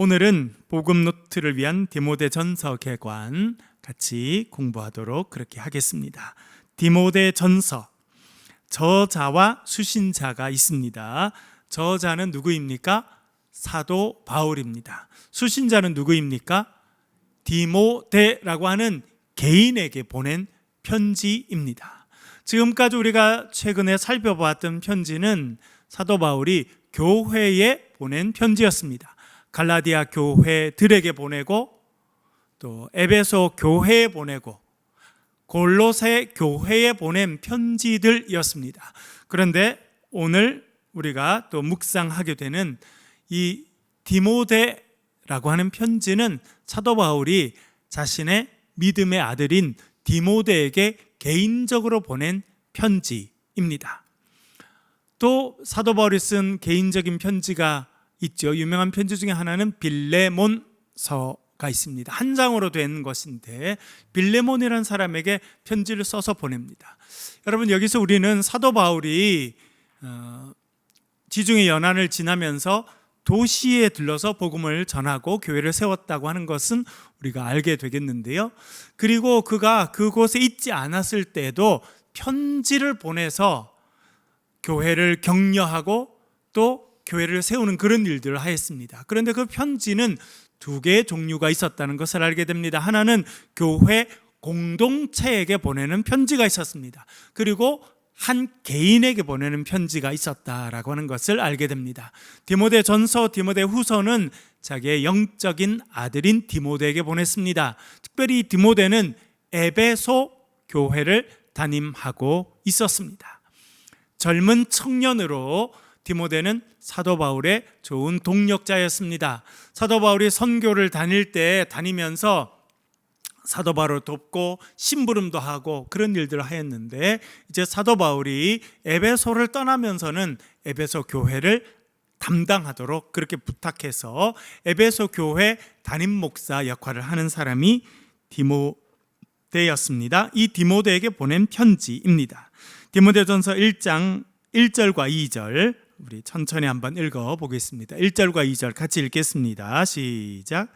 오늘은 복음 노트를 위한 디모데전서 개관 같이 공부하도록 그렇게 하겠습니다. 디모데전서, 저자와 수신자가 있습니다. 저자는 누구입니까? 사도 바울입니다. 수신자는 누구입니까? 디모데라고 하는 개인에게 보낸 편지입니다. 지금까지 우리가 최근에 살펴보았던 편지는 사도 바울이 교회에 보낸 편지였습니다. 갈라디아 교회들에게 보내고, 또 에베소 교회에 보내고, 골로새 교회에 보낸 편지들이었습니다. 그런데 오늘 우리가 또 묵상하게 되는 이 디모데라고 하는 편지는 사도 바울이 자신의 믿음의 아들인 디모데에게 개인적으로 보낸 편지입니다. 또 사도 바울이 쓴 개인적인 편지가 있죠. 유명한 편지 중에 하나는 빌레몬서가 있습니다. 한 장으로 된 것인데 빌레몬이라는 사람에게 편지를 써서 보냅니다. 여러분, 여기서 우리는 사도 바울이 지중해 연안을 지나면서 도시에 들러서 복음을 전하고 교회를 세웠다고 하는 것은 우리가 알게 되겠는데요. 그리고 그가 그곳에 있지 않았을 때에도 편지를 보내서 교회를 격려하고 또 교회를 세우는 그런 일들을 하였습니다. 그런데 그 편지는 두 개의 종류가 있었다는 것을 알게 됩니다. 하나는 교회 공동체에게 보내는 편지가 있었습니다. 그리고 한 개인에게 보내는 편지가 있었다라고 하는 것을 알게 됩니다. 디모데전서, 디모데후서는 자기의 영적인 아들인 디모데에게 보냈습니다. 특별히 디모데는 에베소 교회를 담임하고 있었습니다. 젊은 청년으로 디모데는 사도 바울의 좋은 동력자였습니다. 사도 바울이 선교를 다니면서 사도 바울을 돕고 심부름도 하고 그런 일들을 하였는데, 이제 사도 바울이 에베소를 떠나면서는 에베소 교회를 담당하도록 그렇게 부탁해서 에베소 교회 담임 목사 역할을 하는 사람이 디모데였습니다. 이 디모데에게 보낸 편지입니다. 디모데전서 1장 1절과 2절 우리 천천히 한번 읽어보겠습니다. 1절과 2절 같이 읽겠습니다. 시작.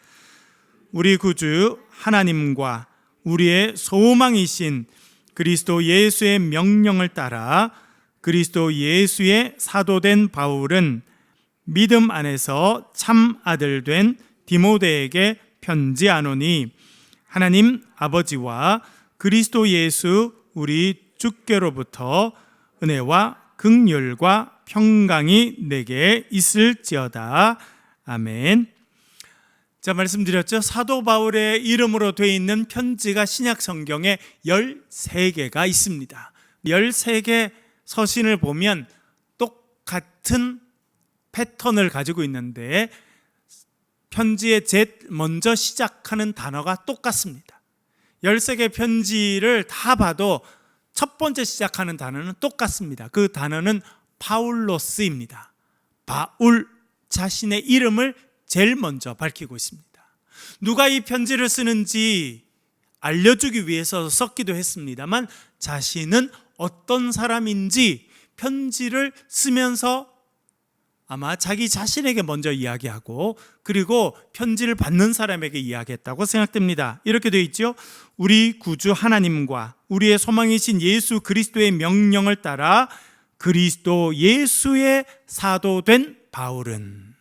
우리 구주 하나님과 우리의 소망이신 그리스도 예수의 명령을 따라 그리스도 예수의 사도된 바울은 믿음 안에서 참 아들 된 디모데에게 편지하노니, 하나님 아버지와 그리스도 예수 우리 주께로부터 은혜와 긍휼과 평강이 내게 있을지어다. 아멘. 자, 말씀드렸죠. 사도 바울의 이름으로 되어 있는 편지가 신약 성경에 13개가 있습니다. 13개 서신을 보면 똑같은 패턴을 가지고 있는데 편지의 제일 먼저 시작하는 단어가 똑같습니다. 13개 편지를 다 봐도 첫 번째 시작하는 단어는 똑같습니다. 그 단어는 파울로스입니다. 바울 자신의 이름을 제일 먼저 밝히고 있습니다. 누가 이 편지를 쓰는지 알려주기 위해서 썼기도 했습니다만, 자신은 어떤 사람인지 편지를 쓰면서 아마 자기 자신에게 먼저 이야기하고, 그리고 편지를 받는 사람에게 이야기했다고 생각됩니다. 이렇게 되어 있죠. 우리 구주 하나님과 우리의 소망이신 예수 그리스도의 명령을 따라 그리스도 예수의 사도된 바울은,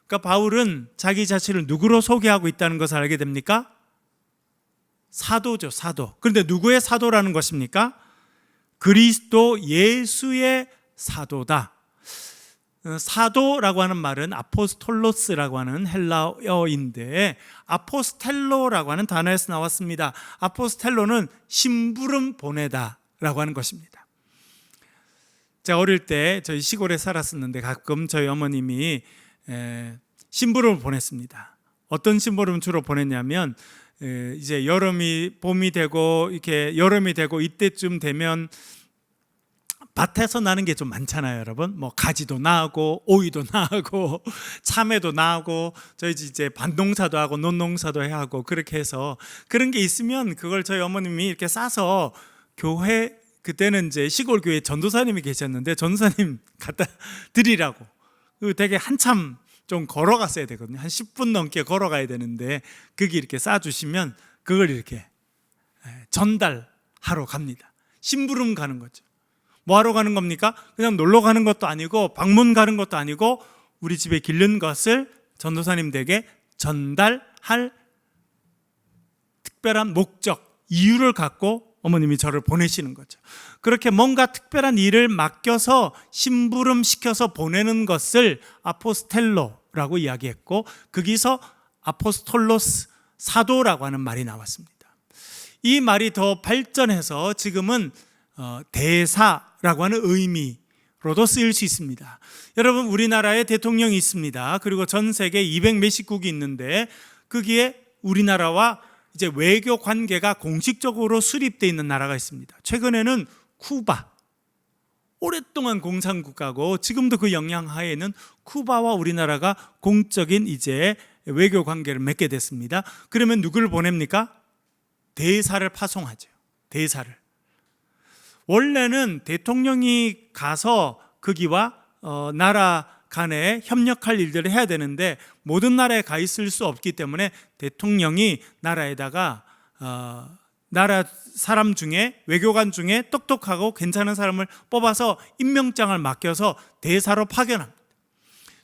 그러니까 바울은 자기 자신을 누구로 소개하고 있다는 것을 알게 됩니까? 사도죠, 사도. 그런데 누구의 사도라는 것입니까? 그리스도 예수의 사도다. 사도라고 하는 말은 아포스톨로스라고 하는 헬라어인데, 아포스텔로라고 하는 단어에서 나왔습니다. 아포스텔로는 심부름 보내다 라고 하는 것입니다. 제가 어릴 때 저희 시골에 살았었는데 가끔 저희 어머님이 심부름을 보냈습니다. 어떤 심부름을 주로 보냈냐면, 이제 봄이 되고 이렇게 여름이 되고 이때쯤 되면 밭에서 나는 게 좀 많잖아요, 여러분. 뭐 가지도 나고 오이도 나고 참외도 나고, 저희 이제 밭농사도 하고 논농사도 해야 하고, 그렇게 해서 그런 게 있으면 그걸 저희 어머님이 이렇게 싸서 교회, 그때는 이제 시골 교회 전도사님이 계셨는데 전도사님 갖다 드리라고, 되게 한참 좀 걸어갔어야 되거든요. 한 10분 넘게 걸어가야 되는데 거기 이렇게 싸주시면 그걸 이렇게 전달하러 갑니다. 심부름 가는 거죠. 뭐 하러 가는 겁니까? 그냥 놀러 가는 것도 아니고 방문 가는 것도 아니고 우리 집에 기른 것을 전도사님 댁에 전달할 특별한 목적, 이유를 갖고 어머님이 저를 보내시는 거죠. 그렇게 뭔가 특별한 일을 맡겨서 심부름 시켜서 보내는 것을 아포스텔로라고 이야기했고, 거기서 아포스톨로스, 사도라고 하는 말이 나왔습니다. 이 말이 더 발전해서 지금은 대사라고 하는 의미로도 쓰일 수 있습니다. 여러분, 우리나라에 대통령이 있습니다. 그리고 전 세계 200 몇십국이 있는데 거기에 우리나라와 이제 외교 관계가 공식적으로 수립되어 있는 나라가 있습니다. 최근에는 쿠바, 오랫동안 공산국가고 지금도 그 영향 하에는 쿠바와 우리나라가 공적인 이제 외교 관계를 맺게 됐습니다. 그러면 누구를 보냅니까? 대사를 파송하죠. 대사를. 원래는 대통령이 가서 거기와 나라 간에 협력할 일들을 해야 되는데 모든 나라에 가 있을 수 없기 때문에 대통령이 나라에다가 나라 사람 중에, 외교관 중에 똑똑하고 괜찮은 사람을 뽑아서 임명장을 맡겨서 대사로 파견합니다.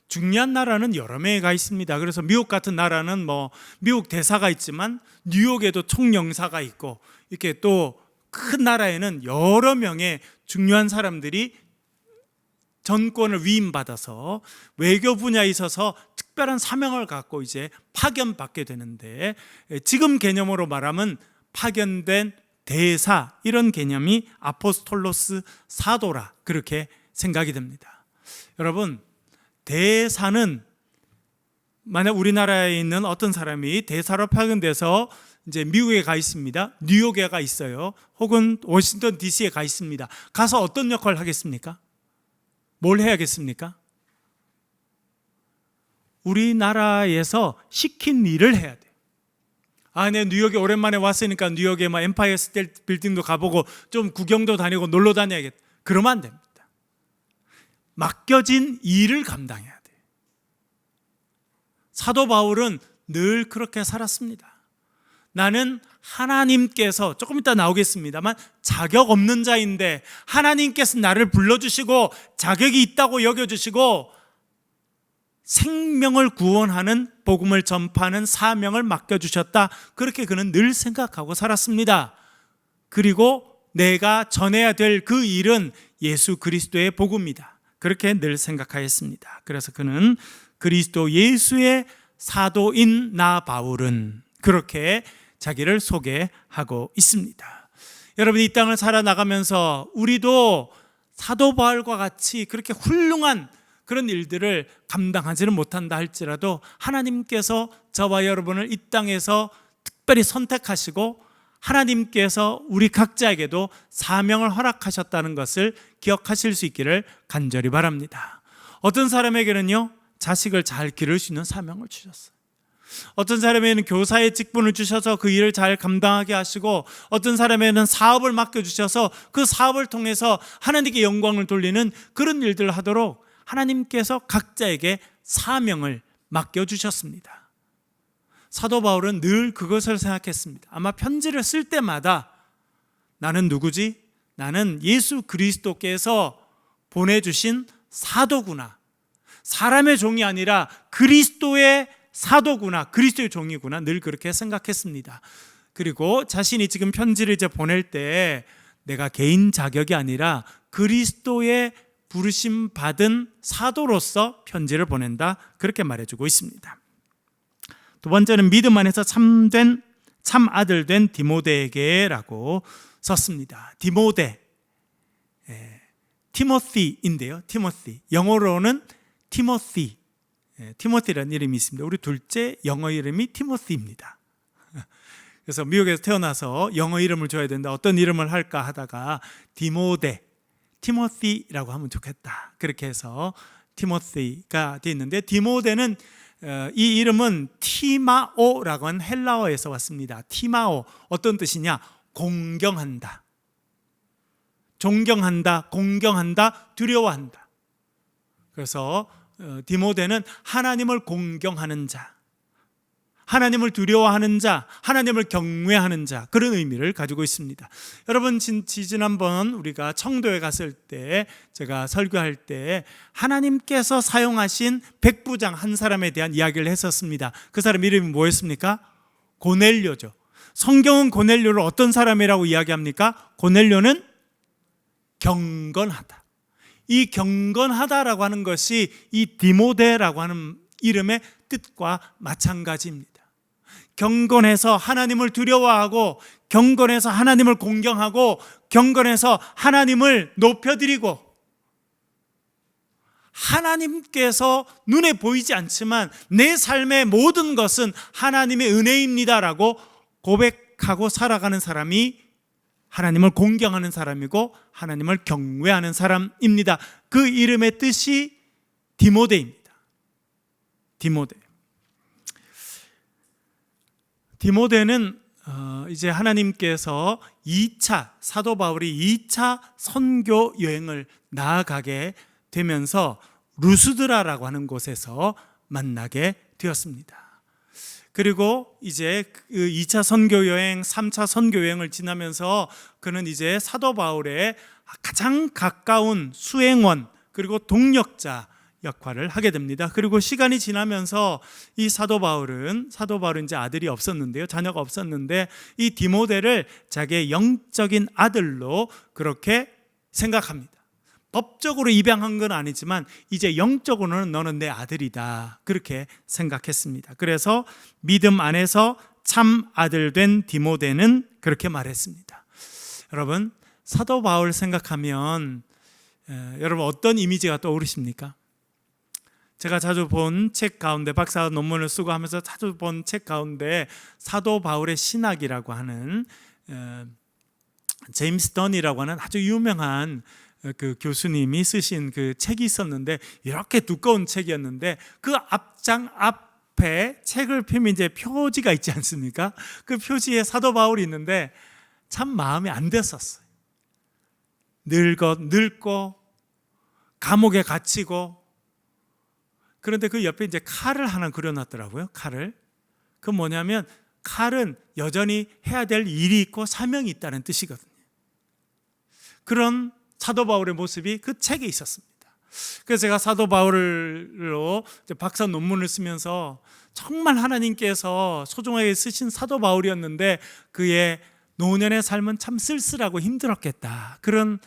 중요한 나라는 여러 명이 가 있습니다. 그래서 미국 같은 나라는 미국 대사가 있지만 뉴욕에도 총영사가 있고, 이렇게 또 큰 나라에는 여러 명의 중요한 사람들이 전권을 위임받아서 외교 분야에 있어서 특별한 사명을 갖고 이제 파견받게 되는데, 지금 개념으로 말하면 파견된 대사, 이런 개념이 아포스톨로스, 사도라, 그렇게 생각이 됩니다. 여러분, 대사는 만약 우리나라에 있는 어떤 사람이 대사로 파견돼서 이제 미국에 가 있습니다. 뉴욕에 가 있어요. 혹은 워싱턴 DC에 가 있습니다. 가서 어떤 역할을 하겠습니까? 뭘 해야겠습니까? 우리나라에서 시킨 일을 해야 돼요. 내가 뉴욕에 오랜만에 왔으니까 뉴욕에 엠파이어 스테이트 빌딩도 가보고 좀 구경도 다니고 놀러 다녀야겠다. 그러면 안 됩니다. 맡겨진 일을 감당해야 돼요. 사도 바울은 늘 그렇게 살았습니다. 나는 하나님께서, 조금 이따 나오겠습니다만, 자격 없는 자인데 하나님께서 나를 불러주시고 자격이 있다고 여겨주시고 생명을 구원하는 복음을 전파하는 사명을 맡겨주셨다. 그렇게 그는 늘 생각하고 살았습니다. 그리고 내가 전해야 될 그 일은 예수 그리스도의 복음이다. 그렇게 늘 생각하였습니다. 그래서 그는 그리스도 예수의 사도인 나 바울은, 그렇게 자기를 소개하고 있습니다. 여러분, 이 땅을 살아나가면서 우리도 사도 바울과 같이 그렇게 훌륭한 그런 일들을 감당하지는 못한다 할지라도 하나님께서 저와 여러분을 이 땅에서 특별히 선택하시고 하나님께서 우리 각자에게도 사명을 허락하셨다는 것을 기억하실 수 있기를 간절히 바랍니다. 어떤 사람에게는요, 자식을 잘 기를 수 있는 사명을 주셨어요. 어떤 사람에게는 교사의 직분을 주셔서 그 일을 잘 감당하게 하시고, 어떤 사람에게는 사업을 맡겨주셔서 그 사업을 통해서 하나님께 영광을 돌리는 그런 일들을 하도록 하나님께서 각자에게 사명을 맡겨주셨습니다. 사도 바울은 늘 그것을 생각했습니다. 아마 편지를 쓸 때마다 나는 누구지? 나는 예수 그리스도께서 보내주신 사도구나. 사람의 종이 아니라 그리스도의 사도구나, 그리스도의 종이구나, 늘 그렇게 생각했습니다. 그리고 자신이 지금 편지를 이제 보낼 때 내가 개인 자격이 아니라 그리스도의 부르심 받은 사도로서 편지를 보낸다, 그렇게 말해주고 있습니다. 두 번째는 믿음 안에서 참 아들 된 디모데에게라고 썼습니다. 디모데, 티모시인데요. 티모시, 영어로는 티모시, 티모티라는 이름이 있습니다. 우리 둘째 영어 이름이 티모시입니다. 그래서 미국에서 태어나서 영어 이름을 줘야 되는데 어떤 이름을 할까 하다가 티모시라고 하면 좋겠다, 그렇게 해서 티모시가 되어 있는데, 디모데는 이 이름은 티마오라고 하는 헬라어에서 왔습니다. 티마오, 어떤 뜻이냐? 공경한다, 존경한다, 공경한다, 두려워한다. 그래서 디모데는 하나님을 공경하는 자, 하나님을 두려워하는 자, 하나님을 경외하는 자, 그런 의미를 가지고 있습니다. 여러분, 지난번 우리가 청도에 갔을 때 제가 설교할 때 하나님께서 사용하신 백부장 한 사람에 대한 이야기를 했었습니다. 그 사람 이름이 뭐였습니까? 고넬료죠. 성경은 고넬료를 어떤 사람이라고 이야기합니까? 고넬료는 경건하다. 이 경건하다라고 하는 것이 이 디모데라고 하는 이름의 뜻과 마찬가지입니다. 경건해서 하나님을 두려워하고, 경건해서 하나님을 공경하고, 경건해서 하나님을 높여드리고, 하나님께서 눈에 보이지 않지만 내 삶의 모든 것은 하나님의 은혜입니다라고 고백하고 살아가는 사람이 하나님을 공경하는 사람이고 하나님을 경외하는 사람입니다. 그 이름의 뜻이 디모데입니다. 디모데는 이제 하나님께서 2차 사도 바울이 2차 선교 여행을 나아가게 되면서 루스드라라고 하는 곳에서 만나게 되었습니다. 그리고 이제 그 2차 선교 여행, 3차 선교 여행을 지나면서 그는 이제 사도 바울의 가장 가까운 수행원 그리고 동력자 역할을 하게 됩니다. 그리고 시간이 지나면서 이 사도 바울은 이제 아들이 없었는데요, 자녀가 없었는데 이 디모데를 자기의 영적인 아들로 그렇게 생각합니다. 법적으로 입양한 건 아니지만 이제 영적으로는 너는 내 아들이다, 그렇게 생각했습니다. 그래서 믿음 안에서 참 아들 된 디모데는 그렇게 말했습니다. 여러분, 사도 바울 생각하면 여러분 어떤 이미지가 떠오르십니까? 제가 자주 본 책 가운데, 박사 논문을 쓰고 하면서 자주 본 책 가운데 사도 바울의 신학이라고 하는 제임스 던이라고 하는 아주 유명한 그 교수님이 쓰신 그 책이 있었는데, 이렇게 두꺼운 책이었는데 그 앞장 앞에 책을 펴면 이제 표지가 있지 않습니까? 그 표지에 사도 바울이 있는데 참 마음에 안 됐었어요. 늙고 감옥에 갇히고, 그런데 그 옆에 이제 칼을 하나 그려놨더라고요. 칼을. 그 뭐냐면 칼은 여전히 해야 될 일이 있고 사명이 있다는 뜻이거든요. 그런 사도 바울의 모습이 그 책에 있었습니다. 그래서 제가 사도 바울로 박사 논문을 쓰면서 정말 하나님께서 소중하게 쓰신 사도 바울이었는데 그의 노년의 삶은 참 쓸쓸하고 힘들었겠다, 그런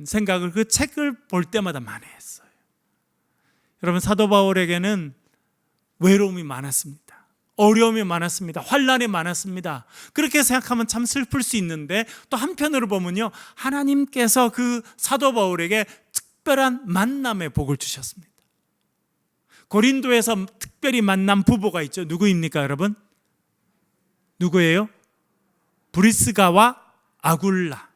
생각을 그 책을 볼 때마다 많이 했어요. 여러분, 사도 바울에게는 외로움이 많았습니다. 어려움이 많았습니다. 환난이 많았습니다. 그렇게 생각하면 참 슬플 수 있는데, 또 한편으로 보면요, 하나님께서 그 사도 바울에게 특별한 만남의 복을 주셨습니다. 고린도에서 특별히 만난 부부가 있죠. 누구입니까, 여러분? 누구예요? 브리스가와 아굴라.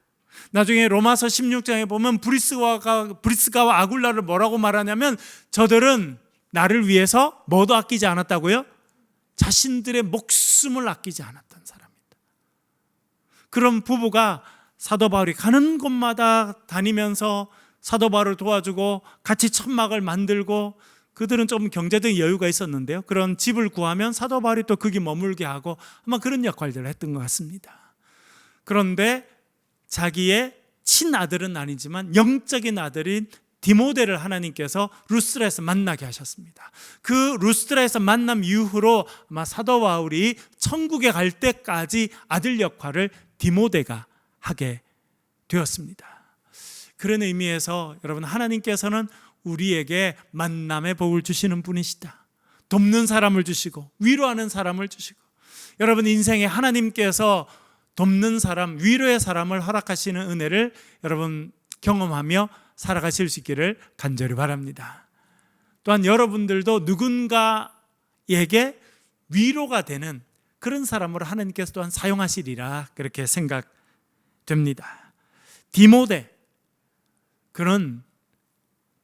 나중에 로마서 16장에 보면 브리스가와 아굴라를 뭐라고 말하냐면, 저들은 나를 위해서 뭐도 아끼지 않았다고요? 자신들의 목숨을 아끼지 않았던 사람입니다. 그런 부부가 사도 바울이 가는 곳마다 다니면서 사도 바울을 도와주고 같이 천막을 만들고, 그들은 좀 경제적인 여유가 있었는데요, 그런 집을 구하면 사도 바울이 또 거기 머물게 하고 아마 그런 역할들을 했던 것 같습니다. 그런데 자기의 친아들은 아니지만 영적인 아들인 디모데를 하나님께서 루스드라에서 만나게 하셨습니다. 그 루스드라에서 만남 이후로 아마 사도 바울이 천국에 갈 때까지 아들 역할을 디모데가 하게 되었습니다. 그런 의미에서 여러분, 하나님께서는 우리에게 만남의 복을 주시는 분이시다. 돕는 사람을 주시고 위로하는 사람을 주시고, 여러분 인생에 하나님께서 돕는 사람, 위로의 사람을 허락하시는 은혜를 여러분 경험하며 살아가실 수 있기를 간절히 바랍니다. 또한 여러분들도 누군가에게 위로가 되는 그런 사람으로 하나님께서 또한 사용하시리라, 그렇게 생각됩니다. 디모데, 그는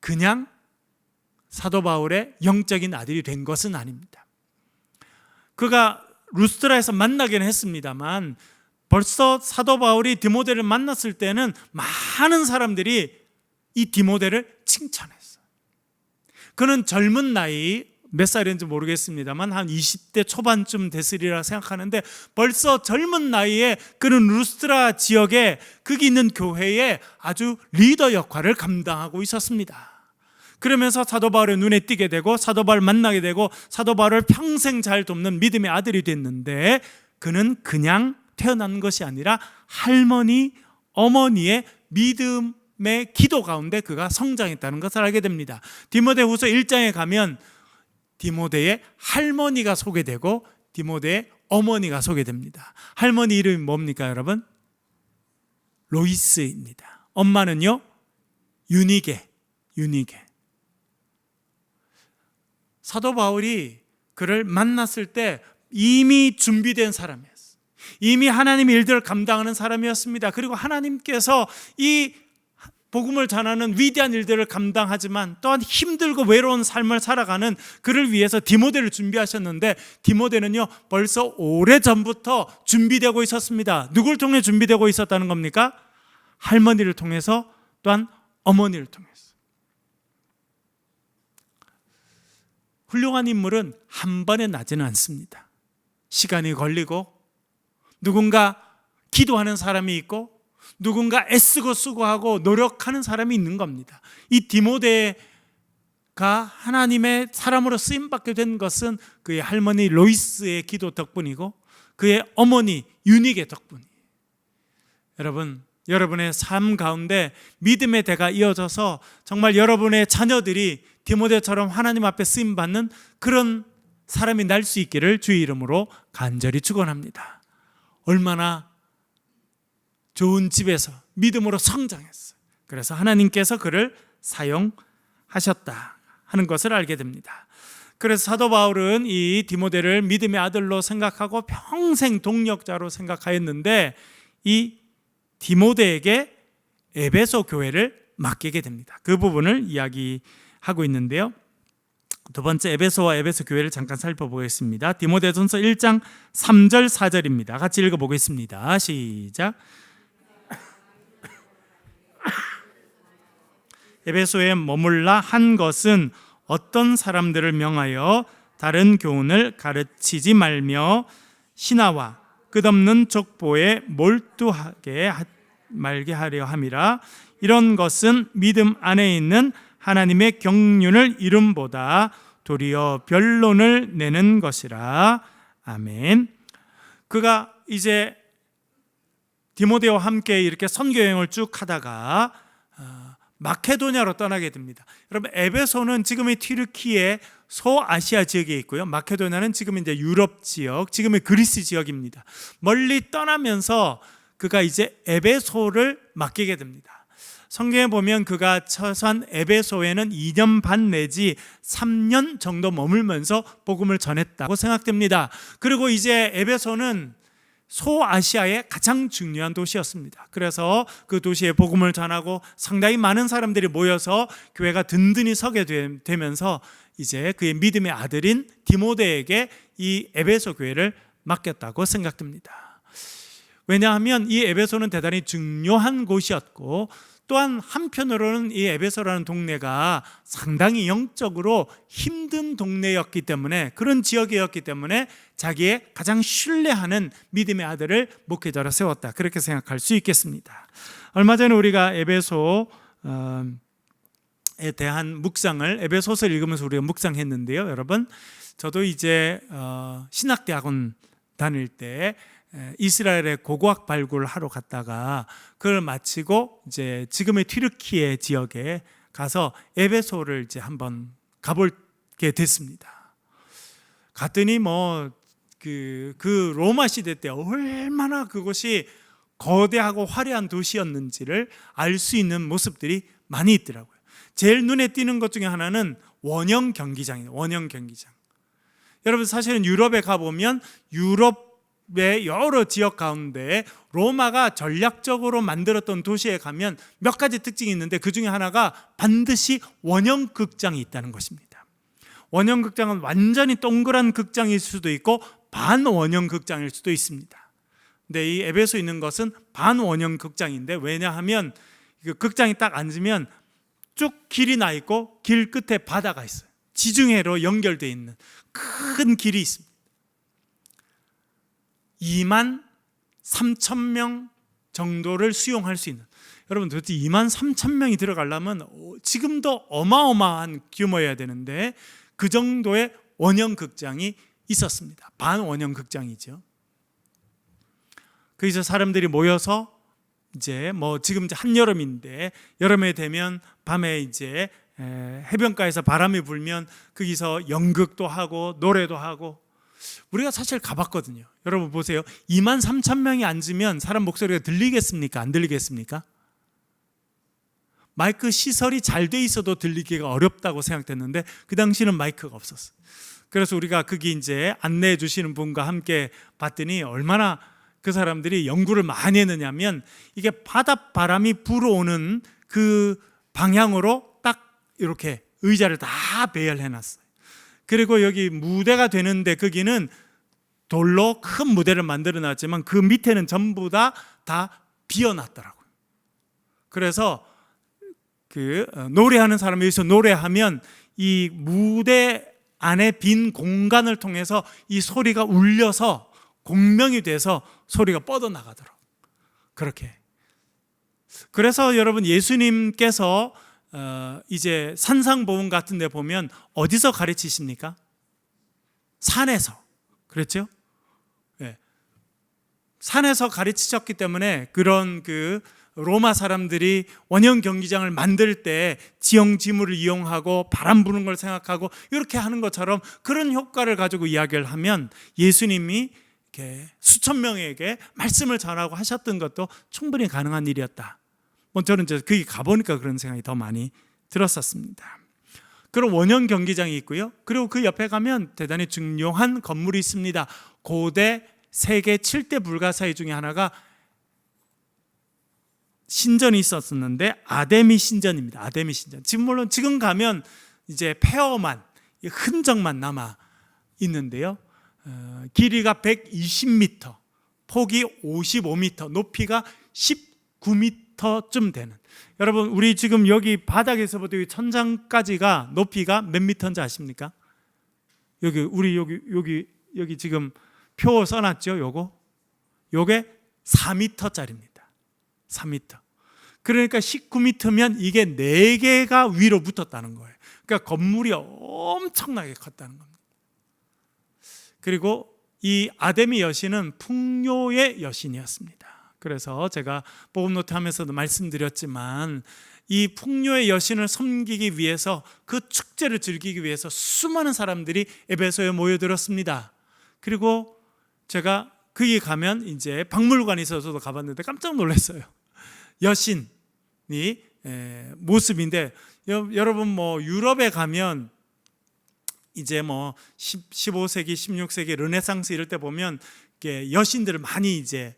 그냥 사도 바울의 영적인 아들이 된 것은 아닙니다. 그가 루스드라에서 만나기는 했습니다만 벌써 사도 바울이 디모데를 만났을 때는 많은 사람들이 이 디모데를 칭찬했어요. 그는 젊은 나이, 몇 살인지 모르겠습니다만 한 20대 초반쯤 됐으리라 생각하는데 벌써 젊은 나이에 그는 루스트라 지역에 거기 있는 교회에 아주 리더 역할을 감당하고 있었습니다. 그러면서 사도 바울의 눈에 띄게 되고 사도 바울을 만나게 되고 사도 바울을 평생 잘 돕는 믿음의 아들이 됐는데, 그는 그냥 태어난 것이 아니라 할머니, 어머니의 믿음의 기도 가운데 그가 성장했다는 것을 알게 됩니다. 디모데후서 1장에 가면 디모데의 할머니가 소개되고 디모데의 어머니가 소개됩니다. 할머니 이름이 뭡니까 여러분? 로이스입니다. 엄마는요 유니게. 사도 바울이 그를 만났을 때 이미 준비된 사람이었어요. 이미 하나님의 일들을 감당하는 사람이었습니다. 그리고 하나님께서 이 복음을 전하는 위대한 일들을 감당하지만 또한 힘들고 외로운 삶을 살아가는 그를 위해서 디모데를 준비하셨는데, 디모데는요 벌써 오래전부터 준비되고 있었습니다. 누굴 통해 준비되고 있었다는 겁니까? 할머니를 통해서, 또한 어머니를 통해서. 훌륭한 인물은 한 번에 나지는 않습니다. 시간이 걸리고 누군가 기도하는 사람이 있고 누군가 애쓰고 수고하고 노력하는 사람이 있는 겁니다. 이 디모데가 하나님의 사람으로 쓰임받게 된 것은 그의 할머니 로이스의 기도 덕분이고 그의 어머니 유닉의 덕분이에요. 여러분, 여러분의 삶 가운데 믿음의 대가 이어져서 정말 여러분의 자녀들이 디모데처럼 하나님 앞에 쓰임받는 그런 사람이 날 수 있기를 주의 이름으로 간절히 축원합니다. 얼마나 좋은 집에서 믿음으로 성장했어요. 그래서 하나님께서 그를 사용하셨다 하는 것을 알게 됩니다. 그래서 사도 바울은 이 디모데를 믿음의 아들로 생각하고 평생 동력자로 생각하였는데, 이 디모데에게 에베소 교회를 맡기게 됩니다. 그 부분을 이야기하고 있는데요, 두 번째 에베소와 에베소 교회를 잠깐 살펴보겠습니다. 디모데전서 1장 3절 4절입니다. 같이 읽어보겠습니다. 시작. 에베소에 머물라 한 것은 어떤 사람들을 명하여 다른 교훈을 가르치지 말며 신하와 끝없는 족보에 몰두하게 말게 하려 함이라. 이런 것은 믿음 안에 있는 하나님의 경륜을 이름보다 도리어 변론을 내는 것이라. 아멘. 그가 이제 디모데와 함께 이렇게 선교 여행을 쭉 하다가 마케도냐로 떠나게 됩니다. 여러분, 에베소는 지금의 튀르키예 소아시아 지역에 있고요, 마케도냐는 지금 이제 유럽 지역, 지금의 그리스 지역입니다. 멀리 떠나면서 그가 이제 에베소를 맡기게 됩니다. 성경에 보면 그가 처한 에베소에는 2년 반 내지 3년 정도 머물면서 복음을 전했다고 생각됩니다. 그리고 이제 에베소는 소아시아의 가장 중요한 도시였습니다. 그래서 그 도시에 복음을 전하고 상당히 많은 사람들이 모여서 교회가 든든히 서게 되면서 이제 그의 믿음의 아들인 디모데에게 이 에베소 교회를 맡겼다고 생각됩니다. 왜냐하면 이 에베소는 대단히 중요한 곳이었고, 또한 한편으로는 이 에베소라는 동네가 상당히 영적으로 힘든 동네였기 때문에, 그런 지역이었기 때문에 자기의 가장 신뢰하는 믿음의 아들을 목회자로 세웠다, 그렇게 생각할 수 있겠습니다. 얼마 전에 우리가 에베소에 대한 묵상을, 에베소서를 읽으면서 우리가 묵상했는데요, 여러분, 저도 이제 신학대학원 다닐 때 이스라엘의 고고학 발굴을 하러 갔다가 그걸 마치고 이제 지금의 튀르키예 지역에 가서 에베소를 이제 한번 가볼게 됐습니다. 갔더니 그 로마 시대 때 얼마나 그곳이 거대하고 화려한 도시였는지를 알 수 있는 모습들이 많이 있더라고요. 제일 눈에 띄는 것 중에 하나는 원형 경기장이에요. 원형 경기장. 여러분, 사실은 유럽에 가보면 유럽의 여러 지역 가운데 로마가 전략적으로 만들었던 도시에 가면 몇 가지 특징이 있는데, 그 중에 하나가 반드시 원형 극장이 있다는 것입니다. 원형 극장은 완전히 동그란 극장일 수도 있고 반원형 극장일 수도 있습니다. 근데 이 에베소에 있는 것은 반원형 극장인데, 왜냐하면 그 극장이 딱 앉으면 쭉 길이 나 있고 길 끝에 바다가 있어요. 지중해로 연결되어 있는 큰 길이 있습니다. 2만 3천 명 정도를 수용할 수 있는, 여러분 도대체 2만 3천 명이 들어가려면 지금도 어마어마한 규모여야 되는데 그 정도의 원형 극장이 있었습니다. 반원형 극장이죠. 거기서 사람들이 모여서 이제 지금 이제 한여름인데 여름에 되면 밤에 이제 해변가에서 바람이 불면 거기서 연극도 하고 노래도 하고, 우리가 사실 가봤거든요. 여러분 보세요. 2만 3천 명이 앉으면 사람 목소리가 들리겠습니까? 안 들리겠습니까? 마이크 시설이 잘 돼 있어도 들리기가 어렵다고 생각됐는데 그 당시는 마이크가 없었어요. 그래서 우리가 거기 이제 안내해 주시는 분과 함께 봤더니 얼마나 그 사람들이 연구를 많이 했느냐면, 이게 바닷바람이 불어오는 그 방향으로 딱 이렇게 의자를 다 배열해 놨어요. 그리고 여기 무대가 되는데 거기는 돌로 큰 무대를 만들어 놨지만 그 밑에는 전부 다 비어놨더라고요. 그래서 그 노래하는 사람이 여기서 노래하면 이 무대 안에 빈 공간을 통해서 이 소리가 울려서 공명이 돼서 소리가 뻗어나가더라고요. 그렇게. 그래서 여러분 예수님께서 이제 산상보훈 같은 데 보면 어디서 가르치십니까? 산에서. 그렇죠? 네. 산에서 가르치셨기 때문에 그런 그 로마 사람들이 원형 경기장을 만들 때 지형지물을 이용하고 바람 부는 걸 생각하고 이렇게 하는 것처럼 그런 효과를 가지고 이야기를 하면 예수님이 이렇게 수천 명에게 말씀을 전하고 하셨던 것도 충분히 가능한 일이었다. 저는 이제 거기 가보니까 그런 생각이 더 많이 들었었습니다. 그런 원형 경기장이 있고요. 그리고 그 옆에 가면 대단히 중요한 건물이 있습니다. 고대 세계 7대 불가사의 중에 하나가 신전이 있었는데 아데미 신전입니다. 아데미 신전. 물론 지금 가면 이제 폐허만, 흔적만 남아 있는데요. 길이가 120m, 폭이 55m, 높이가 19m쯤 되는. 여러분 우리 지금 여기 바닥에서부터 여기 천장까지가 높이가 몇 미터인지 아십니까? 여기 지금 표 써놨죠? 요게 4m짜리입니다. 4m. 그러니까 19m면 이게 4개가 위로 붙었다는 거예요. 그러니까 건물이 엄청나게 컸다는 겁니다. 그리고 이 아데미 여신은 풍요의 여신이었습니다. 그래서 제가 복음노트 하면서도 말씀드렸지만 이 풍요의 여신을 섬기기 위해서, 그 축제를 즐기기 위해서 수많은 사람들이 에베소에 모여들었습니다. 그리고 제가 거기 가면 이제 박물관이 있어서도 가봤는데 깜짝 놀랐어요. 여신이 모습인데, 여러분 유럽에 가면 이제 15세기, 16세기 르네상스 이럴 때 보면 여신들을 많이 이제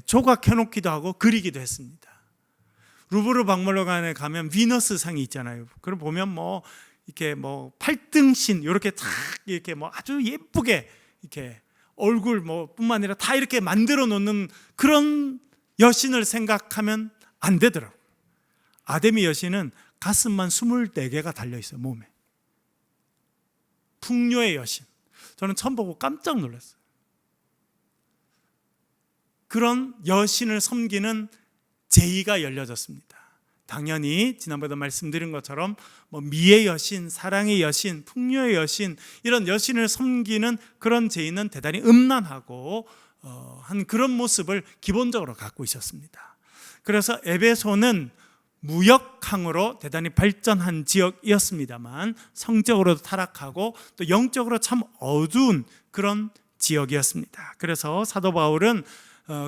조각해 놓기도 하고 그리기도 했습니다. 루브르 박물관에 가면 비너스 상이 있잖아요. 그걸 보면 이렇게 8등신 이렇게 탁 이렇게 아주 예쁘게 이렇게 얼굴 뿐만 아니라 다 이렇게 만들어 놓는 그런 여신을 생각하면 안 되더라고요. 아데미 여신은 가슴만 24개가 달려 있어요, 몸에. 풍요의 여신. 저는 처음 보고 깜짝 놀랐어요. 그런 여신을 섬기는 제의가 열려졌습니다. 당연히 지난번에도 말씀드린 것처럼 미의 여신, 사랑의 여신, 풍요의 여신, 이런 여신을 섬기는 그런 제의는 대단히 음란하고 한 그런 모습을 기본적으로 갖고 있었습니다. 그래서 에베소는 무역항으로 대단히 발전한 지역이었습니다만 성적으로도 타락하고 또 영적으로 참 어두운 그런 지역이었습니다. 그래서 사도 바울은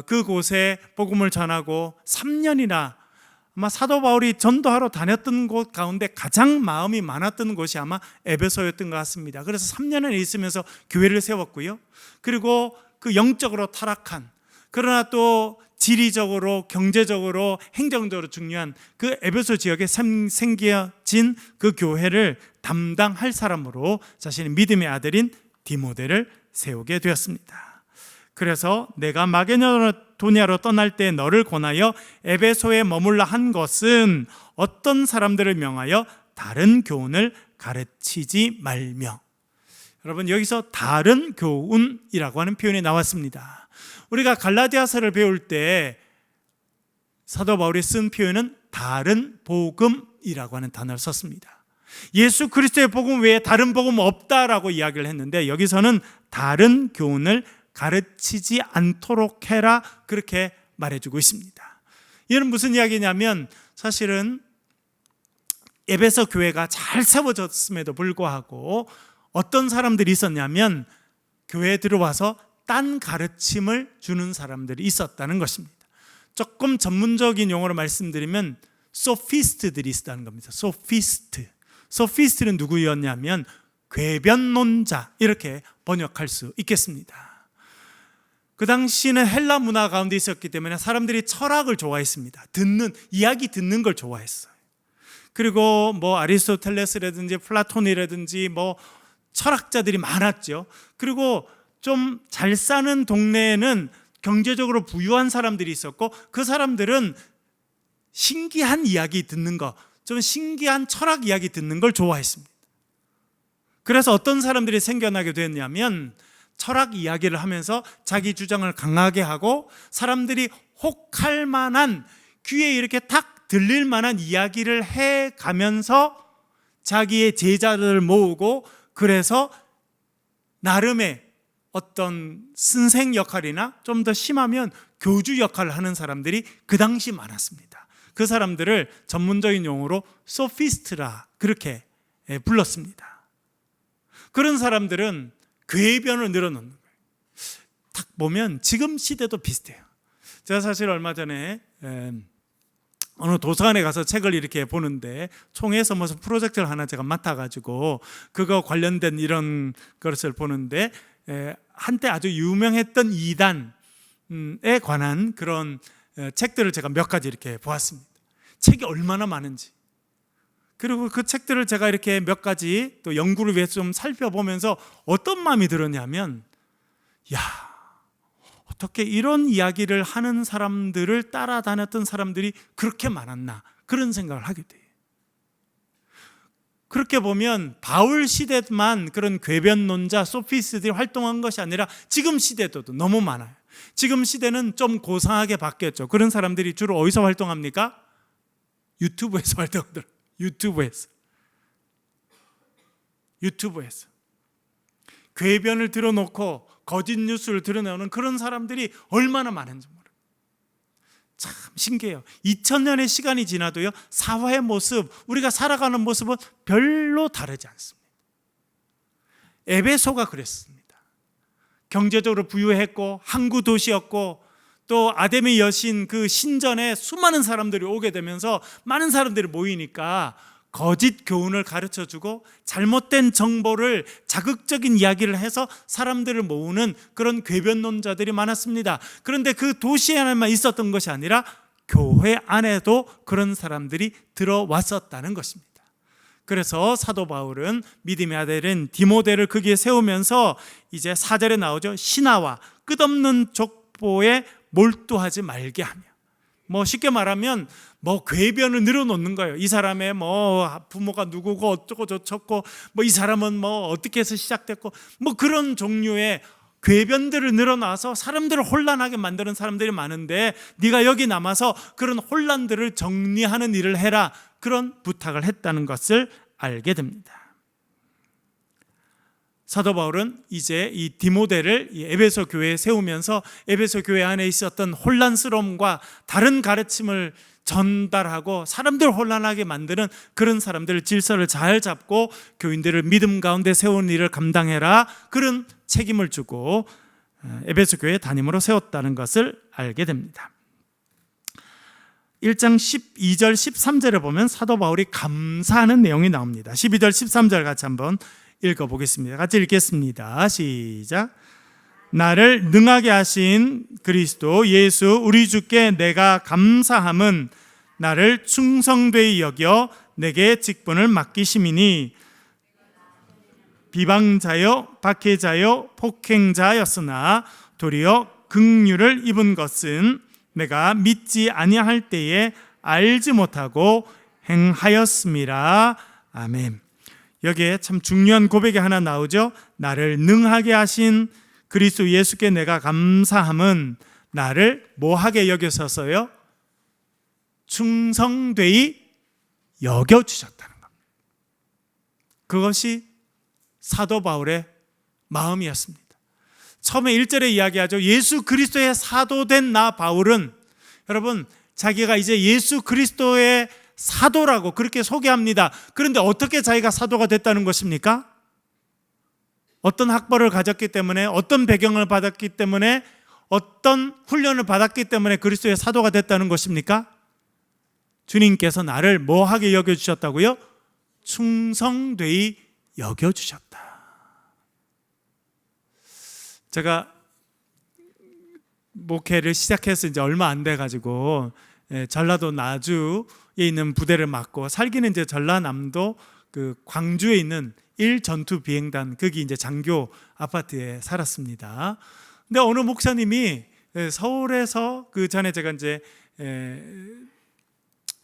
그곳에 복음을 전하고 3년이나, 아마 사도 바울이 전도하러 다녔던 곳 가운데 가장 마음이 많았던 곳이 아마 에베소였던 것 같습니다. 그래서 3년을 있으면서 교회를 세웠고요. 그리고 그 영적으로 타락한, 그러나 또 지리적으로, 경제적으로, 행정적으로 중요한 그 에베소 지역에 생겨진 그 교회를 담당할 사람으로 자신의 믿음의 아들인 디모데를 세우게 되었습니다. 그래서 내가 마게도냐로 떠날 때 너를 권하여 에베소에 머물라 한 것은 어떤 사람들을 명하여 다른 교훈을 가르치지 말며. 여러분, 여기서 다른 교훈이라고 하는 표현이 나왔습니다. 우리가 갈라디아서를 배울 때 사도 바울이 쓴 표현은 다른 복음이라고 하는 단어를 썼습니다. 예수 그리스도의 복음 외에 다른 복음 없다라고 이야기를 했는데, 여기서는 다른 교훈을 가르치지 않도록 해라, 그렇게 말해주고 있습니다. 이는 무슨 이야기냐면, 사실은 에베소 교회가 잘 세워졌음에도 불구하고 어떤 사람들이 있었냐면, 교회에 들어와서 딴 가르침을 주는 사람들이 있었다는 것입니다. 조금 전문적인 용어로 말씀드리면 소피스트들이 있었다는 겁니다. 소피스트는 누구였냐면 궤변론자, 이렇게 번역할 수 있겠습니다. 그 당시는 헬라 문화 가운데 있었기 때문에 사람들이 철학을 좋아했습니다. 이야기 듣는 걸 좋아했어요. 그리고 아리스토텔레스라든지 플라톤이라든지 철학자들이 많았죠. 그리고 좀 잘 사는 동네에는 경제적으로 부유한 사람들이 있었고, 그 사람들은 신기한 이야기 듣는 거, 좀 신기한 철학 이야기 듣는 걸 좋아했습니다. 그래서 어떤 사람들이 생겨나게 됐냐면, 철학 이야기를 하면서 자기 주장을 강하게 하고 사람들이 혹할 만한, 귀에 이렇게 탁 들릴 만한 이야기를 해가면서 자기의 제자들을 모으고, 그래서 나름의 어떤 선생 역할이나 좀 더 심하면 교주 역할을 하는 사람들이 그 당시 많았습니다. 그 사람들을 전문적인 용어로 소피스트라, 그렇게 불렀습니다. 그런 사람들은 궤변을 늘어놓는 거예요. 딱 보면 지금 시대도 비슷해요. 제가 사실 얼마 전에 어느 도서관에 가서 책을 이렇게 보는데, 총회에서 무슨 프로젝트를 하나 제가 맡아가지고 그거 관련된 이런 것을 보는데, 한때 아주 유명했던 이단에 관한 그런 책들을 제가 몇 가지 이렇게 보았습니다. 책이 얼마나 많은지. 그리고 그 책들을 제가 이렇게 몇 가지 또 연구를 위해서 좀 살펴보면서 어떤 마음이 들었냐면, 어떻게 이런 이야기를 하는 사람들을 따라다녔던 사람들이 그렇게 많았나, 그런 생각을 하게 돼요. 그렇게 보면 바울 시대만 그런 궤변론자, 소피스트들이 활동한 것이 아니라 지금 시대도 너무 많아요. 지금 시대는 좀 고상하게 바뀌었죠. 그런 사람들이 주로 어디서 활동합니까? 유튜브에서 활동하더라고요. 유튜브에서 궤변을 들어놓고 거짓 뉴스를 드러내는 그런 사람들이 얼마나 많은지 모릅니다. 참 신기해요. 2000년의 시간이 지나도요, 사회의 모습, 우리가 살아가는 모습은 별로 다르지 않습니다. 에베소가 그랬습니다. 경제적으로 부유했고 항구 도시였고, 또 아데미 여신 그 신전에 수많은 사람들이 오게 되면서 많은 사람들이 모이니까 거짓 교훈을 가르쳐주고 잘못된 정보를, 자극적인 이야기를 해서 사람들을 모으는 그런 궤변론자들이 많았습니다. 그런데 그 도시 안에만 있었던 것이 아니라 교회 안에도 그런 사람들이 들어왔었다는 것입니다. 그래서 사도 바울은 믿음의 아들인 디모데를 거기에 세우면서 이제 4절에 나오죠. 신하와 끝없는 족보에 몰두하지 말게 하며, 쉽게 말하면 궤변을 늘어놓는 거예요. 이 사람의 부모가 누구고 어쩌고 저쩌고, 이 사람은 어떻게 해서 시작됐고, 그런 종류의 궤변들을 늘어놔서 사람들을 혼란하게 만드는 사람들이 많은데, 네가 여기 남아서 그런 혼란들을 정리하는 일을 해라, 그런 부탁을 했다는 것을 알게 됩니다. 사도 바울은 이제 이 디모데를 이 에베소 교회에 세우면서 에베소 교회 안에 있었던 혼란스러움과 다른 가르침을 전달하고 사람들을 혼란하게 만드는 그런 사람들을 질서를 잘 잡고 교인들을 믿음 가운데 세우는 일을 감당해라, 그런 책임을 주고 에베소 교회 담임으로 세웠다는 것을 알게 됩니다. 1장 12절 13절에 보면 사도 바울이 감사하는 내용이 나옵니다. 12절 13절 같이 한번 읽어보겠습니다. 같이 읽겠습니다. 시작. 나를 능하게 하신 그리스도 예수 우리 주께 내가 감사함은 나를 충성되이 여겨 내게 직분을 맡기심이니 비방자여 박해자여 폭행자였으나 도리어 긍휼을 입은 것은 내가 믿지 아니할 때에 알지 못하고 행하였음이라. 아멘. 여기에 참 중요한 고백이 하나 나오죠. 나를 능하게 하신 그리스도 예수께 내가 감사함은 나를 뭐하게 여겨서서요? 충성되이 여겨주셨다는 것. 그것이 사도 바울의 마음이었습니다. 처음에 1절에 이야기하죠. 예수 그리스도의 사도된 나 바울은, 여러분, 자기가 이제 예수 그리스도의 사도라고 그렇게 소개합니다. 그런데 어떻게 자기가 사도가 됐다는 것입니까? 어떤 학벌을 가졌기 때문에, 어떤 배경을 받았기 때문에, 어떤 훈련을 받았기 때문에 그리스도의 사도가 됐다는 것입니까? 주님께서 나를 뭐하게 여겨주셨다고요? 충성되이 여겨주셨다. 제가 목회를 시작해서 이제 얼마 안 돼가지고 전라도 나주에 있는 부대를 맡고, 살기는 이제 전라남도 그 광주에 있는 1전투 비행단, 거기 이제 장교 아파트에 살았습니다. 근데 어느 목사님이 서울에서, 그 전에 제가 이제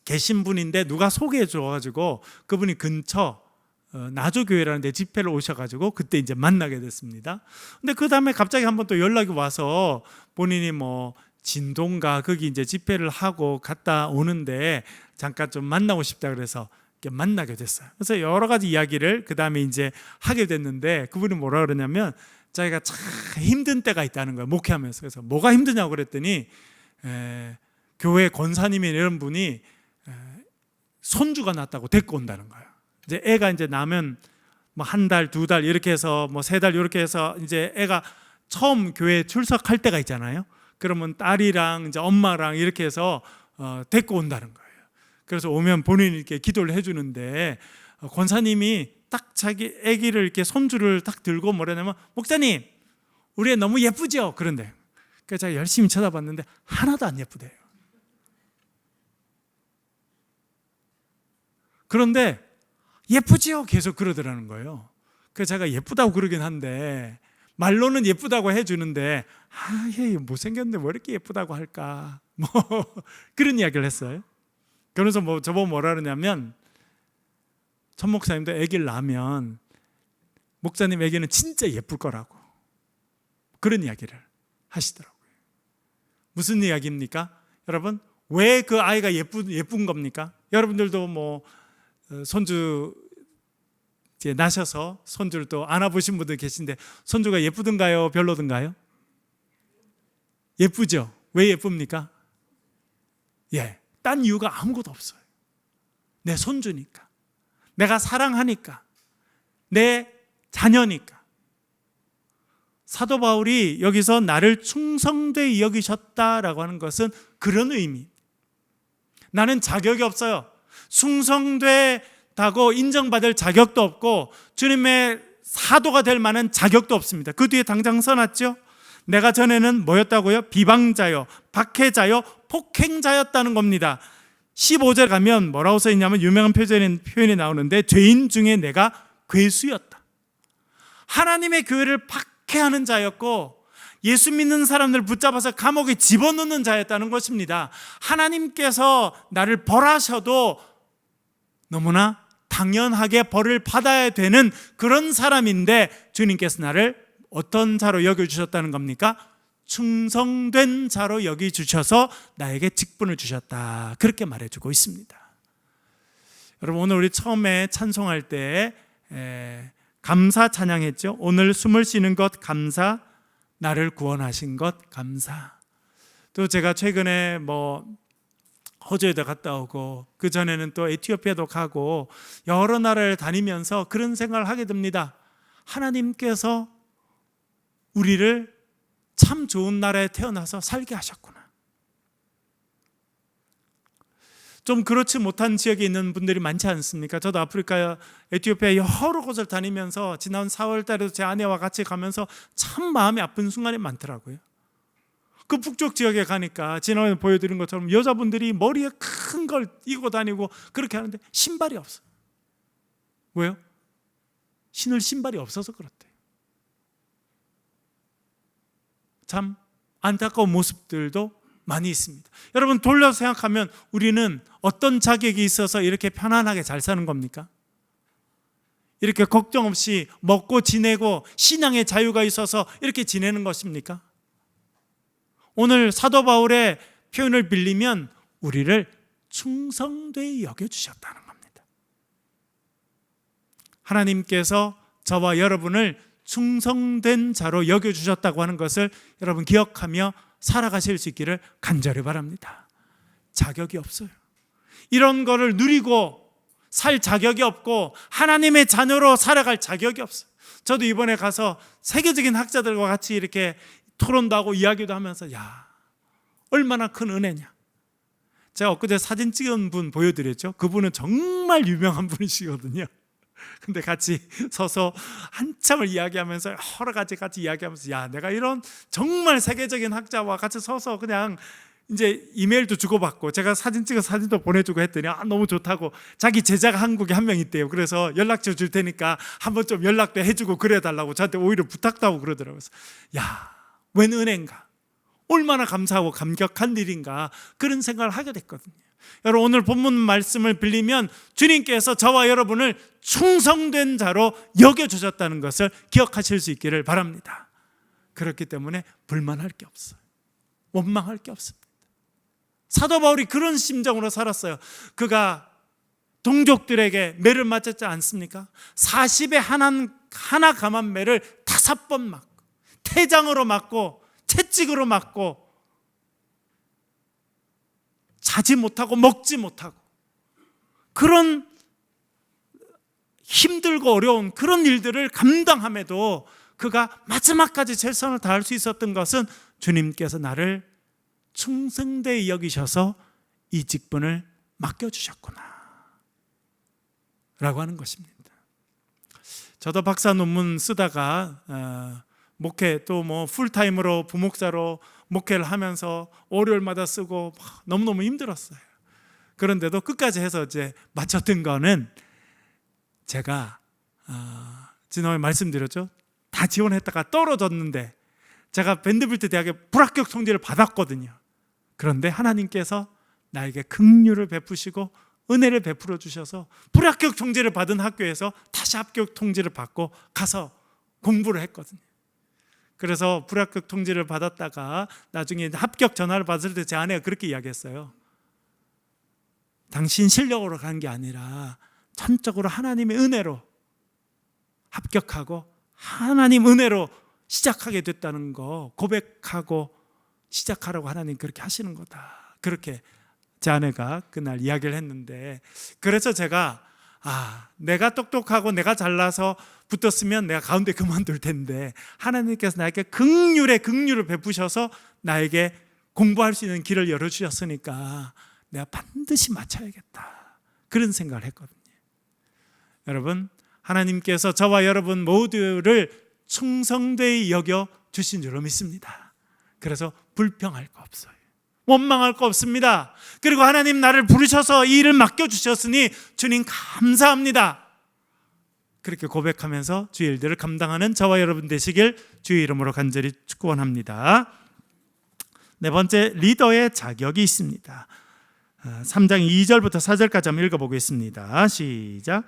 계신 분인데 누가 소개해 줘가지고 그분이 근처 나주교회라는 데 집회를 오셔가지고 그때 이제 만나게 됐습니다. 근데 그 다음에 갑자기 한번 또 연락이 와서 본인이 뭐 진동가 거기 이제 집회를 하고 갔다 오는데 잠깐 좀 만나고 싶다 그래서 이렇게 만나게 됐어요. 그래서 여러 가지 이야기를 그 다음에 이제 하게 됐는데, 그분이 뭐라 그러냐면 자기가 참 힘든 때가 있다는 거예요, 목회하면서. 그래서 뭐가 힘드냐고 그랬더니 교회 권사님이 이런 분이 손주가 났다고 데리고 온다는 거예요. 이제 애가 이제 나면 뭐 한 달, 두 달 이렇게 해서 뭐 세 달 이렇게 해서 이제 애가 처음 교회에 출석할 때가 있잖아요. 그러면 딸이랑 이제 엄마랑 이렇게 해서 데리고 온다는 거예요. 그래서 오면 본인이 이렇게 기도를 해주는데, 권사님이 딱 자기 아기를 이렇게 손주를 딱 들고 뭐라냐면, 목사님 우리 애 너무 예쁘죠? 그런데 그래서 제가 열심히 쳐다봤는데 하나도 안 예쁘대요. 그런데 예쁘지요? 계속 그러더라는 거예요. 그래서 제가 예쁘다고 그러긴 한데, 말로는 예쁘다고 해주는데, 얘 못생겼는데 왜 이렇게 예쁘다고 할까? 뭐 그런 이야기를 했어요. 그러면서 뭐 저보고 뭐라 그러냐면, 천 목사님도 아기를 낳으면 목사님 아기는 진짜 예쁠 거라고, 그런 이야기를 하시더라고요. 무슨 이야기입니까? 여러분, 왜 그 아이가 예쁜 겁니까? 여러분들도 뭐 손주 이제 나셔서 손주를 또 안아보신 분들 계신데, 손주가 예쁘든가요? 별로든가요? 예쁘죠? 왜 예쁩니까? 딴 이유가 아무것도 없어요. 내 손주니까, 내가 사랑하니까, 내 자녀니까. 사도 바울이 여기서 나를 충성되이 여기셨다라고 하는 것은 그런 의미. 나는 자격이 없어요. 충성되다고 인정받을 자격도 없고 주님의 사도가 될 만한 자격도 없습니다. 그 뒤에 당장 써놨죠. 내가 전에는 뭐였다고요? 비방자요, 박해자요, 폭행자였다는 겁니다. 15절 가면 뭐라고 써있냐면, 유명한 표현이 나오는데, 죄인 중에 내가 괴수였다. 하나님의 교회를 박해하는 자였고, 예수 믿는 사람들 붙잡아서 감옥에 집어넣는 자였다는 것입니다. 하나님께서 나를 벌하셔도 너무나 당연하게 벌을 받아야 되는 그런 사람인데, 주님께서 나를 어떤 자로 여겨주셨다는 겁니까? 충성된 자로 여겨주셔서 나에게 직분을 주셨다, 그렇게 말해주고 있습니다. 여러분, 오늘 우리 처음에 찬송할 때 감사 찬양했죠. 오늘 숨을 쉬는 것 감사, 나를 구원하신 것 감사. 또 제가 최근에 뭐 호주에도 갔다 오고, 그 전에는 또 에티오피아도 가고 여러 나라를 다니면서 그런 생각을 하게 됩니다. 하나님께서 우리를 참 좋은 나라에 태어나서 살게 하셨구나. 좀 그렇지 못한 지역에 있는 분들이 많지 않습니까? 저도 아프리카, 에티오피아 여러 곳을 다니면서 지난 4월 달에도 제 아내와 같이 가면서 참 마음이 아픈 순간이 많더라고요. 그 북쪽 지역에 가니까 지난번에 보여드린 것처럼 여자분들이 머리에 큰 걸 이고 다니고 그렇게 하는데 신발이 없어요. 왜요? 신을 신발이 없어서 그렇대요. 참 안타까운 모습들도 많이 있습니다. 여러분, 돌려서 생각하면 우리는 어떤 자격이 있어서 이렇게 편안하게 잘 사는 겁니까? 이렇게 걱정 없이 먹고 지내고 신앙의 자유가 있어서 이렇게 지내는 것입니까? 오늘 사도 바울의 표현을 빌리면 우리를 충성되이 여겨주셨다는 겁니다. 하나님께서 저와 여러분을 충성된 자로 여겨주셨다고 하는 것을 여러분 기억하며 살아가실 수 있기를 간절히 바랍니다. 자격이 없어요. 이런 거를 누리고 살 자격이 없고 하나님의 자녀로 살아갈 자격이 없어요. 저도 이번에 가서 세계적인 학자들과 같이 이렇게 토론도 하고 이야기도 하면서 야, 얼마나 큰 은혜냐. 제가 엊그제 사진 찍은 분 보여드렸죠. 그분은 정말 유명한 분이시거든요. 근데 같이 서서 한참을 이야기하면서 여러 가지 같이 이야기하면서 야, 내가 이런 정말 세계적인 학자와 같이 서서 그냥 이제 이메일도 주고받고 제가 사진 찍어 사진도 보내주고 했더니 너무 좋다고 자기 제자가 한국에 한 명 있대요. 그래서 연락처 줄 테니까 한번 좀 연락도 해주고 그래달라고 저한테 오히려 부탁도 하고 그러더라고요. 야, 웬 은혜인가, 얼마나 감사하고 감격한 일인가, 그런 생각을 하게 됐거든요. 여러분, 오늘 본문 말씀을 빌리면 주님께서 저와 여러분을 충성된 자로 여겨주셨다는 것을 기억하실 수 있기를 바랍니다. 그렇기 때문에 불만할 게 없어요. 원망할 게 없습니다. 사도 바울이 그런 심정으로 살았어요. 그가 동족들에게 매를 맞았지 않습니까? 40에 하나 감한 매를 5번 맞고, 태장으로 맞고, 채찍으로 맞고, 자지 못하고 먹지 못하고, 그런 힘들고 어려운 그런 일들을 감당함에도 그가 마지막까지 최선을 다할 수 있었던 것은 주님께서 나를 충성되이 여기셔서 이 직분을 맡겨주셨구나 라고 하는 것입니다. 저도 박사 논문 쓰다가 목회 또 뭐 풀타임으로 부목사로 목회를 하면서 월요일마다 쓰고 너무너무 힘들었어요. 그런데도 끝까지 해서 이제 마쳤던 거는 제가 지난번에 말씀드렸죠. 다 지원했다가 떨어졌는데 제가 밴드빌트 대학에 불합격 통지를 받았거든요. 그런데 하나님께서 나에게 긍휼을 베푸시고 은혜를 베풀어 주셔서 불합격 통지를 받은 학교에서 다시 합격 통지를 받고 가서 공부를 했거든요. 그래서 불합격 통지를 받았다가 나중에 합격 전화를 받을 때 제 아내가 그렇게 이야기했어요. 당신 실력으로 간 게 아니라 전적으로 하나님의 은혜로 합격하고 하나님 은혜로 시작하게 됐다는 거 고백하고 시작하라고 하나님 그렇게 하시는 거다. 그렇게 제 아내가 그날 이야기를 했는데, 그래서 제가 내가 똑똑하고 내가 잘나서 붙었으면 내가 가운데 그만둘 텐데 하나님께서 나에게 긍휼을 베푸셔서 나에게 공부할 수 있는 길을 열어주셨으니까 내가 반드시 마쳐야겠다, 그런 생각을 했거든요. 여러분, 하나님께서 저와 여러분 모두를 충성되이 여겨 주신 줄로 믿습니다. 그래서 불평할 거 없어요. 원망할 거 없습니다. 그리고 하나님 나를 부르셔서 이 일을 맡겨주셨으니 주님 감사합니다. 그렇게 고백하면서 주의 일들을 감당하는 저와 여러분 되시길 주의 이름으로 간절히 축원합니다. 네 번째, 리더의 자격이 있습니다. 3장 2절부터 4절까지 한번 읽어보겠습니다. 시작.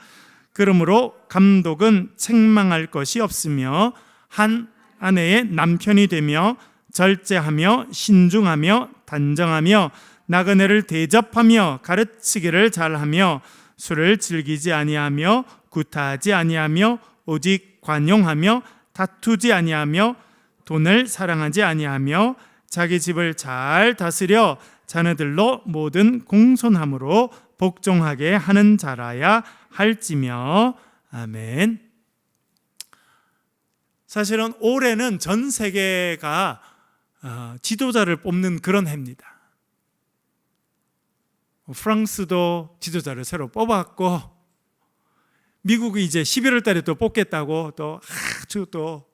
그러므로 감독은 책망할 것이 없으며 한 아내의 남편이 되며 절제하며 신중하며 단정하며 나그네를 대접하며 가르치기를 잘하며 술을 즐기지 아니하며 구타하지 아니하며 오직 관용하며 다투지 아니하며 돈을 사랑하지 아니하며 자기 집을 잘 다스려 자녀들로 모든 공손함으로 복종하게 하는 자라야 할지며. 아멘. 사실은 올해는 전 세계가 지도자를 뽑는 그런 해입니다. 프랑스도 지도자를 새로 뽑았고, 미국이 이제 11월 달에 또 뽑겠다고 또 아주 또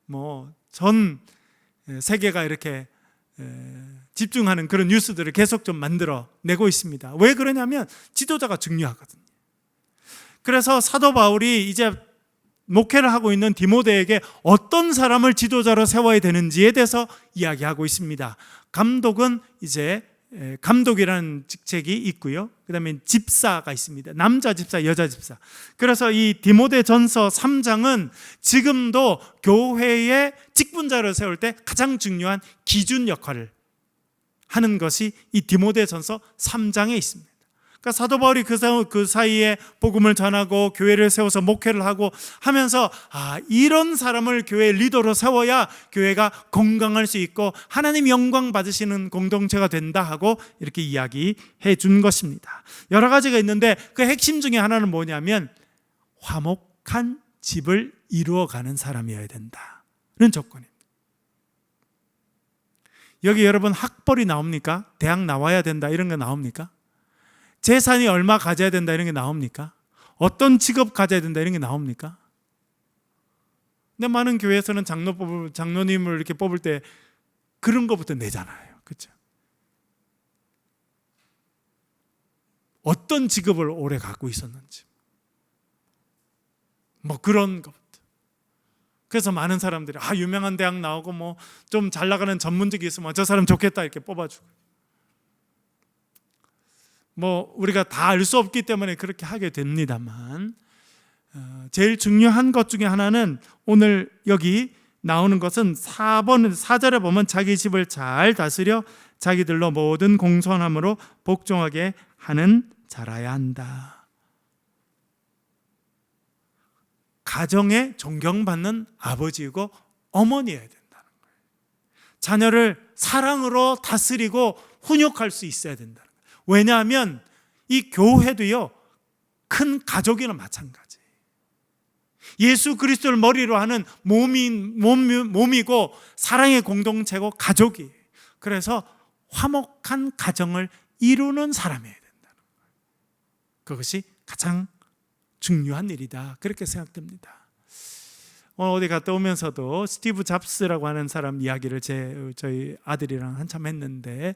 뭐 전 세계가 이렇게 집중하는 그런 뉴스들을 계속 좀 만들어 내고 있습니다. 왜 그러냐면 지도자가 중요하거든요. 그래서 사도 바울이 이제 목회를 하고 있는 디모데에게 어떤 사람을 지도자로 세워야 되는지에 대해서 이야기하고 있습니다. 감독은 이제 감독이라는 직책이 있고요. 그다음에 집사가 있습니다. 남자 집사, 여자 집사. 그래서 이 디모데전서 3장은 지금도 교회의 직분자를 세울 때 가장 중요한 기준 역할을 하는 것이 이 디모데전서 3장에 있습니다. 그러니까 사도 바울이 그 사이에 복음을 전하고 교회를 세워서 목회를 하고 하면서 이런 사람을 교회의 리더로 세워야 교회가 건강할 수 있고 하나님 영광 받으시는 공동체가 된다 하고 이렇게 이야기해 준 것입니다. 여러 가지가 있는데 그 핵심 중에 하나는 뭐냐면 화목한 집을 이루어가는 사람이어야 된다는 조건입니다. 여기 여러분 학벌이 나옵니까? 대학 나와야 된다 이런 거 나옵니까? 재산이 얼마 가져야 된다 이런 게 나옵니까? 어떤 직업 가져야 된다 이런 게 나옵니까? 근데 많은 교회에서는 장로님을 이렇게 뽑을 때 그런 것부터 내잖아요. 그렇죠? 어떤 직업을 오래 갖고 있었는지 뭐 그런 것부터. 그래서 많은 사람들이 유명한 대학 나오고 뭐 좀 잘 나가는 전문직이 있으면 저 사람 좋겠다 이렇게 뽑아주고. 뭐 우리가 다 알 수 없기 때문에 그렇게 하게 됩니다만 제일 중요한 것 중에 하나는 오늘 여기 나오는 것은 4절에 보면 자기 집을 잘 다스려 자기들로 모든 공손함으로 복종하게 하는 자라야 한다. 가정에 존경받는 아버지이고 어머니여야 된다는 거예요. 자녀를 사랑으로 다스리고 훈육할 수 있어야 된다. 왜냐하면 이 교회도요 큰 가족이나 마찬가지. 예수 그리스도를 머리로 하는 몸이고 사랑의 공동체고 가족이에요. 그래서 화목한 가정을 이루는 사람이어야 된다는 거예요. 그것이 가장 중요한 일이다 그렇게 생각됩니다. 어디 갔다 오면서도 스티브 잡스라고 하는 사람 이야기를 저희 아들이랑 한참 했는데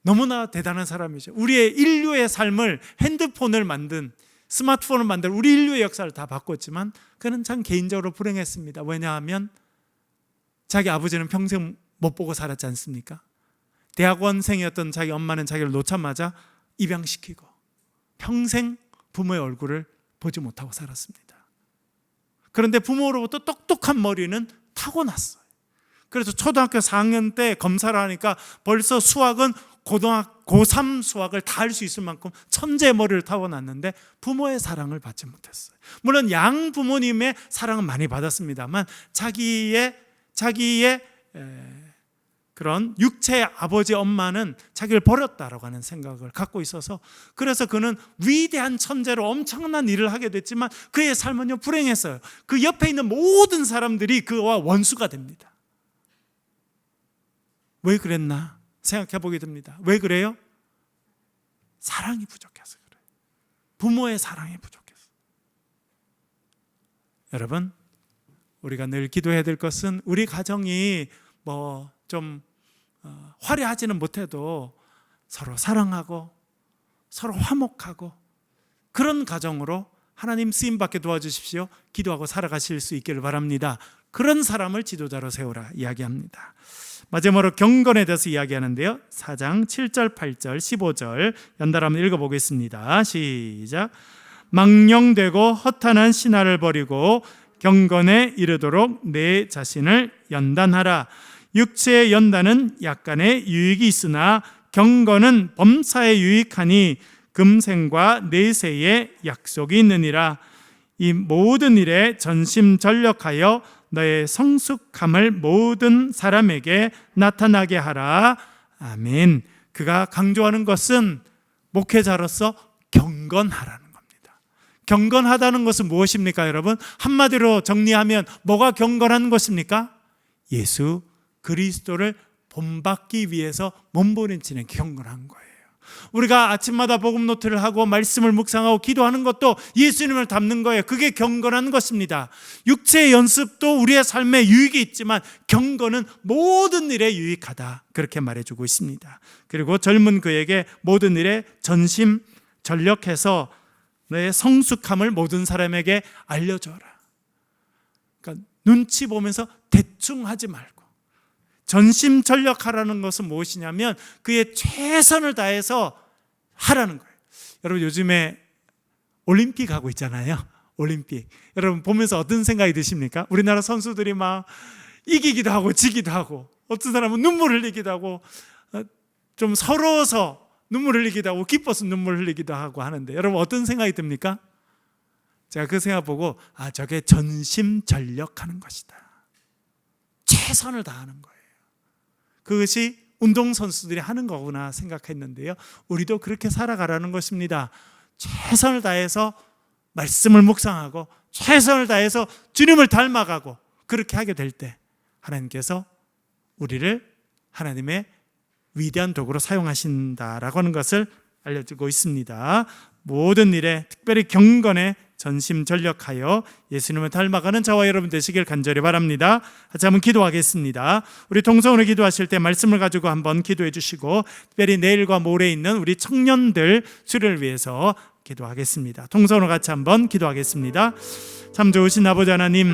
너무나 대단한 사람이죠. 우리의 인류의 삶을 핸드폰을 만든 스마트폰을 만든 우리 인류의 역사를 다 바꿨지만 그는 참 개인적으로 불행했습니다. 왜냐하면 자기 아버지는 평생 못 보고 살았지 않습니까? 대학원생이었던 자기 엄마는 자기를 놓자마자 입양시키고 평생 부모의 얼굴을 보지 못하고 살았습니다. 그런데 부모로부터 똑똑한 머리는 타고났어요. 그래서 초등학교 4학년 때 검사를 하니까 벌써 수학은 고3 수학을 다 할 수 있을 만큼 천재 머리를 타고났는데 부모의 사랑을 받지 못했어요. 물론 양 부모님의 사랑은 많이 받았습니다만 자기의 그런 육체의 아버지 엄마는 자기를 버렸다라고 하는 생각을 갖고 있어서 그래서 그는 위대한 천재로 엄청난 일을 하게 됐지만 그의 삶은요 불행했어요. 그 옆에 있는 모든 사람들이 그와 원수가 됩니다. 왜 그랬나 생각해 보게 됩니다. 왜 그래요? 사랑이 부족해서 그래요. 부모의 사랑이 부족해서. 여러분, 우리가 늘 기도해야 될 것은 우리 가정이 뭐 좀 화려하지는 못해도 서로 사랑하고 서로 화목하고 그런 가정으로 하나님 쓰임받게 도와주십시오. 기도하고 살아가실 수 있기를 바랍니다. 그런 사람을 지도자로 세우라 이야기합니다. 마지막으로 경건에 대해서 이야기하는데요. 4장 7절, 8절, 15절 연달아 한번 읽어보겠습니다. 시작. 망령되고 허탄한 신화를 버리고 경건에 이르도록 내 자신을 연단하라. 육체의 연단은 약간의 유익이 있으나 경건은 범사에 유익하니 금생과 내세의 약속이 있느니라. 이 모든 일에 전심전력하여 너의 성숙함을 모든 사람에게 나타나게 하라. 아멘. 그가 강조하는 것은 목회자로서 경건하라는 겁니다. 경건하다는 것은 무엇입니까, 여러분? 한마디로 정리하면 뭐가 경건한 것입니까? 예수 그리스도를 본받기 위해서 몸부림치는 경건한 거예요. 우리가 아침마다 복음 노트를 하고 말씀을 묵상하고 기도하는 것도 예수님을 닮는 거예요. 그게 경건한 것입니다. 육체의 연습도 우리의 삶에 유익이 있지만 경건은 모든 일에 유익하다 그렇게 말해주고 있습니다. 그리고 젊은 그에게 모든 일에 전심전력해서 너의 성숙함을 모든 사람에게 알려줘라. 그러니까 눈치 보면서 대충 하지 말고 전심전력하라는 것은 무엇이냐면 그의 최선을 다해서 하라는 거예요. 여러분 요즘에 올림픽 하고 있잖아요. 올림픽. 여러분 보면서 어떤 생각이 드십니까? 우리나라 선수들이 막 이기기도 하고 지기도 하고, 어떤 사람은 눈물 흘리기도 하고, 좀 서러워서 눈물 흘리기도 하고, 기뻐서 눈물 흘리기도 하고 하는데, 여러분 어떤 생각이 듭니까? 제가 그 생각 보고 저게 전심전력하는 것이다. 최선을 다하는 거예요. 그것이 운동선수들이 하는 거구나 생각했는데요, 우리도 그렇게 살아가라는 것입니다. 최선을 다해서 말씀을 묵상하고 최선을 다해서 주님을 닮아가고, 그렇게 하게 될 때 하나님께서 우리를 하나님의 위대한 도구로 사용하신다라고 하는 것을 알려주고 있습니다. 모든 일에 특별히 경건에 전심전력하여 예수님을 닮아가는 저와 여러분 되시길 간절히 바랍니다. 같이 한번 기도하겠습니다. 우리 동성으로 기도하실 때 말씀을 가지고 한번 기도해 주시고, 특별히 내일과 모레 있는 우리 청년들 수련을 위해서 기도하겠습니다. 동성으로 같이 한번 기도하겠습니다. 참 좋으신 아버지 하나님,